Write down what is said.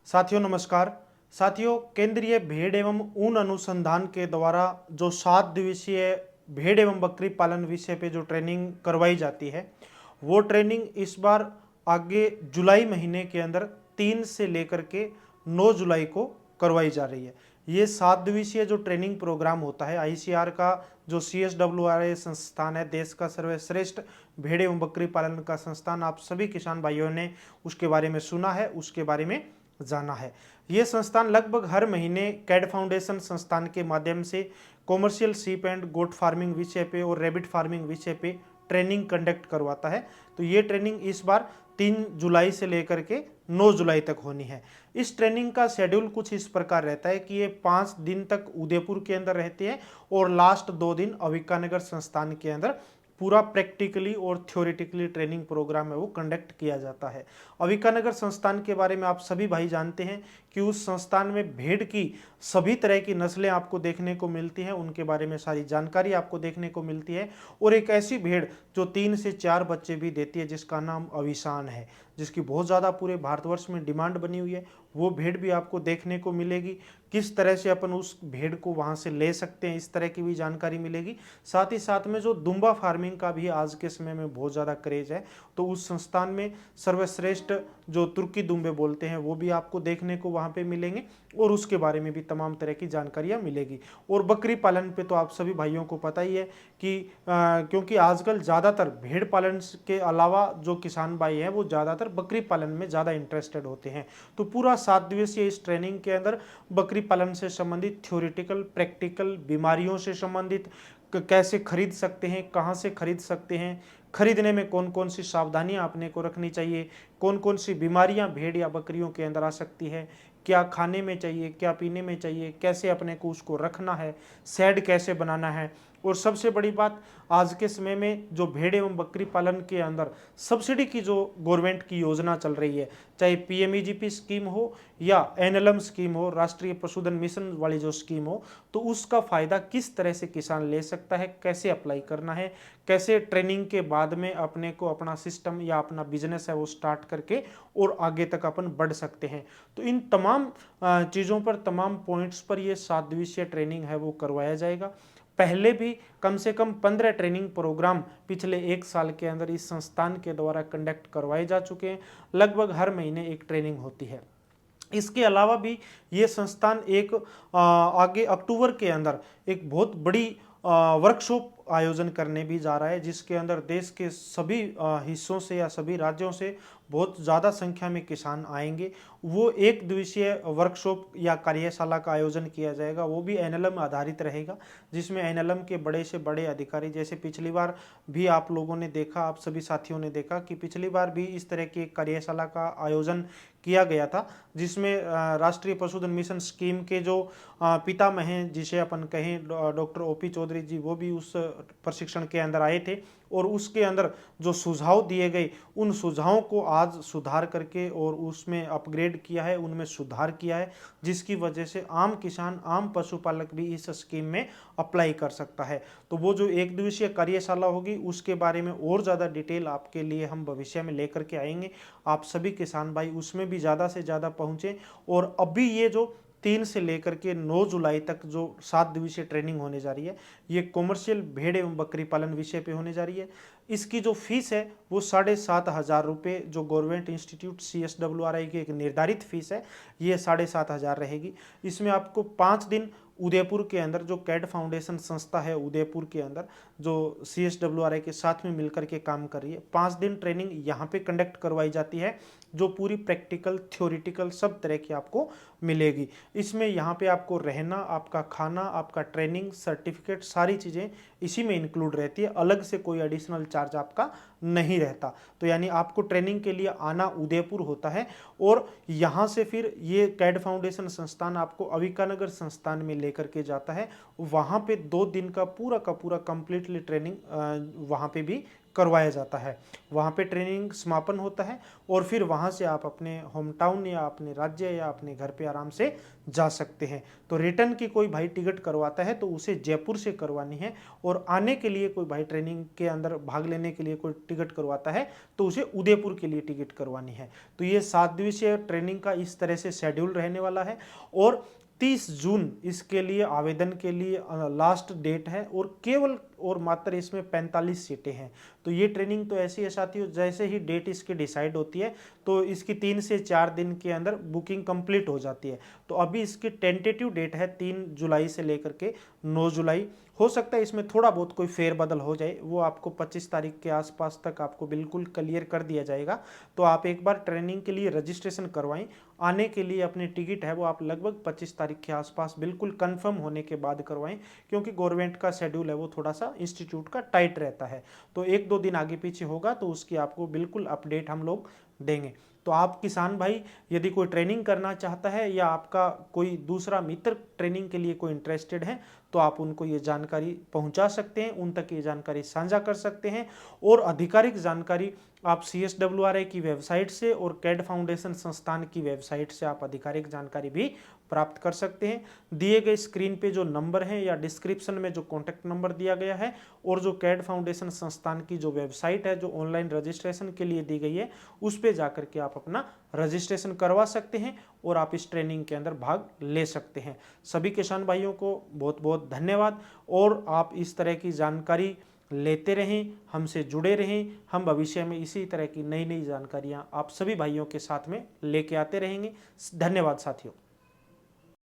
साथियों नमस्कार। साथियों, केंद्रीय भेड़ एवं ऊन अनुसंधान के द्वारा जो 7 दिवसीय भेड़ एवं बकरी पालन विषय पे जो ट्रेनिंग करवाई जाती है, वो ट्रेनिंग इस बार आगे जुलाई महीने के अंदर 3 से लेकर के 9 जुलाई को करवाई जा रही है। ये 7 दिवसीय जो ट्रेनिंग प्रोग्राम होता है, आईसीआर का जो CSWRA संस्थान है, देश का सर्वश्रेष्ठ भेड़ एवं बकरी पालन का संस्थान, आप सभी किसान भाइयों ने उसके बारे में सुना है, उसके बारे में जाना है। ये संस्थान लगभग हर महीने कैड फाउंडेशन संस्थान के माध्यम से कॉमर्शियल सीप एंड गोट फार्मिंग विषय पे और रैबिट फार्मिंग विषय पे ट्रेनिंग कंडक्ट करवाता है। तो ये ट्रेनिंग इस बार 3 जुलाई से लेकर के 9 जुलाई तक होनी है। इस ट्रेनिंग का शेड्यूल कुछ इस प्रकार रहता है कि ये 5 दिन तक उदयपुर के अंदर रहते हैं और लास्ट 2 दिन अविकानगर संस्थान के अंदर पूरा प्रैक्टिकली और थ्योरेटिकली ट्रेनिंग प्रोग्राम है वो कंडक्ट किया जाता है। अविकानगर संस्थान के बारे में आप सभी भाई जानते हैं कि उस संस्थान में भेड़ की सभी तरह की नस्लें आपको देखने को मिलती हैं, उनके बारे में सारी जानकारी आपको देखने को मिलती है। और एक ऐसी भेड़ जो 3 से 4 बच्चे भी देती है, जिसका नाम अविशान है, जिसकी बहुत ज़्यादा पूरे भारतवर्ष में डिमांड बनी हुई है, वो भेड़ भी आपको देखने को मिलेगी। किस तरह से अपन उस भेड़ को वहाँ से ले सकते हैं, इस तरह की भी जानकारी मिलेगी। साथ ही साथ में जो दुम्बा फार्मिंग का भी आज के समय में बहुत ज़्यादा क्रेज है, तो उस संस्थान में सर्वश्रेष्ठ जो तुर्की दुम्बे बोलते हैं वो भी आपको देखने को वहाँ पे मिलेंगे और उसके बारे में भी तमाम तरह की जानकारियाँ मिलेगी। और बकरी पालन पे तो आप सभी भाइयों को पता ही है कि क्योंकि आजकल ज़्यादातर भेड़ पालन के अलावा जो किसान भाई हैं वो ज़्यादातर बकरी पालन में ज़्यादा इंटरेस्टेड होते हैं। तो पूरा 7 दिवसीय इस ट्रेनिंग के अंदर बकरी पालन से संबंधित थ्योरेटिकल, प्रैक्टिकल, बीमारियों से संबंधित कैसे खरीद सकते हैं, कहाँ से खरीद सकते हैं, खरीदने में कौन कौन सी सावधानियां अपने को रखनी चाहिए, कौन कौन सी बीमारियां भेड़ या बकरियों के अंदर आ सकती है, क्या खाने में चाहिए, क्या पीने में चाहिए, कैसे अपने को उसको रखना है, शेड कैसे बनाना है। और सबसे बड़ी बात, आज के समय में जो भेड़ एवं बकरी पालन के अंदर सब्सिडी की जो गवर्नमेंट की योजना चल रही है, चाहे PMEGP स्कीम हो या NLM स्कीम हो, राष्ट्रीय पशुधन मिशन वाली जो स्कीम हो, तो उसका फ़ायदा किस तरह से किसान ले सकता है, कैसे अप्लाई करना है, कैसे ट्रेनिंग के बाद में अपने को अपना सिस्टम या अपना बिजनेस है वो स्टार्ट करके और आगे तक अपन बढ़ सकते हैं। तो इन तमाम चीज़ों पर, तमाम पॉइंट्स पर ये 7 दिवसीय ट्रेनिंग है वो करवाया जाएगा। पहले भी कम से कम 15 ट्रेनिंग प्रोग्राम पिछले 1 साल के अंदर इस संस्थान के द्वारा कंडक्ट करवाए जा चुके हैं। लगभग हर महीने एक ट्रेनिंग होती है। इसके अलावा भी ये संस्थान एक आगे अक्टूबर के अंदर एक बहुत बड़ी वर्कशॉप आयोजन करने भी जा रहा है, जिसके अंदर देश के सभी हिस्सों से या सभी राज्यों से बहुत ज़्यादा संख्या में किसान आएंगे। वो 1 दिवसीय वर्कशॉप या कार्यशाला का आयोजन किया जाएगा, वो भी NLM आधारित रहेगा, जिसमें NLM के बड़े से बड़े अधिकारी, जैसे पिछली बार भी आप लोगों ने देखा, आप सभी साथियों ने देखा कि पिछली बार भी इस तरह की एक कार्यशाला का आयोजन किया गया था, जिसमें राष्ट्रीय पशुधन मिशन स्कीम के जो पितामह हैं, जिसे अपन कहें डॉक्टर OP चौधरी जी, वो भी उस प्रशिक्षण के अंदर आए थे। और उसके अंदर जो सुझाव दिए गए, उन सुझावों को आज सुधार करके और उसमें अपग्रेड किया है, उनमें सुधार किया है, जिसकी वजह से आम किसान, आम पशुपालक भी इस स्कीम में अप्लाई कर सकता है। तो वो जो 1 दिवसीय कार्यशाला होगी, उसके बारे में और ज़्यादा डिटेल आपके लिए हम भविष्य में लेकर के आएंगे। आप सभी किसान भाई उसमें भी ज़्यादा से ज़्यादा पहुँचें। और अभी ये जो 3 से लेकर के 9 जुलाई तक जो 7 दिवसीय ट्रेनिंग होने जा रही है, ये कॉमर्शियल भेड़ एवं बकरी पालन विषय पे होने जा रही है। इसकी जो फीस है वो 7,500 रुपये, जो गवर्नमेंट इंस्टीट्यूट CSWRA की एक निर्धारित फीस है, ये 7,500 रहेगी। इसमें आपको 5 दिन उदयपुर के अंदर जो कैड फाउंडेशन संस्था है उदयपुर के अंदर, जो CSWRA के साथ में मिलकर के काम कर रही है, 5 दिन ट्रेनिंग यहाँ पे कंडक्ट करवाई जाती है, जो पूरी प्रैक्टिकल, थ्योरेटिकल सब तरह की आपको मिलेगी। इसमें यहाँ पे आपको रहना, आपका खाना, आपका ट्रेनिंग सर्टिफिकेट, सारी चीज़ें इसी में इंक्लूड रहती है, अलग से कोई एडिशनल चार्ज आपका नहीं रहता। तो यानी आपको ट्रेनिंग के लिए आना उदयपुर होता है और यहाँ से फिर ये कैड फाउंडेशन संस्थान आपको अविकानगर संस्थान में लेकर के जाता है। वहाँ पे 2 दिन का पूरा कंप्लीटली ट्रेनिंग वहाँ पे भी करवाया जाता है। वहाँ पे ट्रेनिंग समापन होता है और फिर वहाँ से आप अपने होम टाउन या अपने राज्य या अपने घर पे आराम से जा सकते हैं। तो रिटर्न की कोई भाई टिकट करवाता है तो उसे जयपुर से करवानी है, और आने के लिए कोई भाई ट्रेनिंग के अंदर भाग लेने के लिए कोई टिकट करवाता है तो उसे उदयपुर के लिए टिकट करवानी है। तो ये 7 दिवसीय ट्रेनिंग का इस तरह से शेड्यूल रहने वाला है। और 30 जून इसके लिए आवेदन के लिए लास्ट डेट है, और केवल और मात्र इसमें 45 सीटें हैं। तो ये ट्रेनिंग तो ऐसी है साथियों, जैसे ही डेट इसकी डिसाइड होती है तो इसकी 3 से 4 दिन के अंदर बुकिंग कंप्लीट हो जाती है। तो अभी इसकी टेंटेटिव डेट है 3 जुलाई से लेकर के 9 जुलाई। हो सकता है इसमें थोड़ा बहुत कोई फेरबदल हो जाए, वो आपको 25 तारीख के आसपास तक आपको बिल्कुल क्लियर कर दिया जाएगा। तो आप एक बार ट्रेनिंग के लिए रजिस्ट्रेशन करवाएं। आने के लिए अपनी टिकट है वो आप लगभग 25 तारीख के आसपास बिल्कुल कंफर्म होने के बाद करवाएं, क्योंकि गवर्नमेंट का शेड्यूल है वो थोड़ा सा इंस्टीट्यूट का टाइट रहता है। तो 1-2 दिन आगे पीछे होगा तो उसकी आपको बिल्कुल अपडेट हम लोग देंगे। तो आप किसान भाई यदि कोई ट्रेनिंग करना चाहता है या आपका कोई दूसरा मित्र ट्रेनिंग के लिए कोई इंटरेस्टेड है तो आप उनको ये जानकारी पहुंचा सकते हैं, उन तक ये जानकारी साझा कर सकते हैं। और आधिकारिक जानकारी आप CSWRA की वेबसाइट से और कैड फाउंडेशन संस्थान की वेबसाइट से आप आधिकारिक जानकारी भी प्राप्त कर सकते हैं। दिए गए स्क्रीन पे जो नंबर है या डिस्क्रिप्शन में जो कॉन्टैक्ट नंबर दिया गया है, और जो कैड फाउंडेशन संस्थान की जो वेबसाइट है जो ऑनलाइन रजिस्ट्रेशन के लिए दी गई है, उस पे जाकर के आप अपना रजिस्ट्रेशन करवा सकते हैं और आप इस ट्रेनिंग के अंदर भाग ले सकते हैं। सभी किसान भाइयों को बहुत बहुत धन्यवाद, और आप इस तरह की जानकारी लेते रहें, हमसे जुड़े रहें। हम भविष्य में इसी तरह की नई नई जानकारियां आप सभी भाइयों के साथ में लेके आते रहेंगे। धन्यवाद साथियों।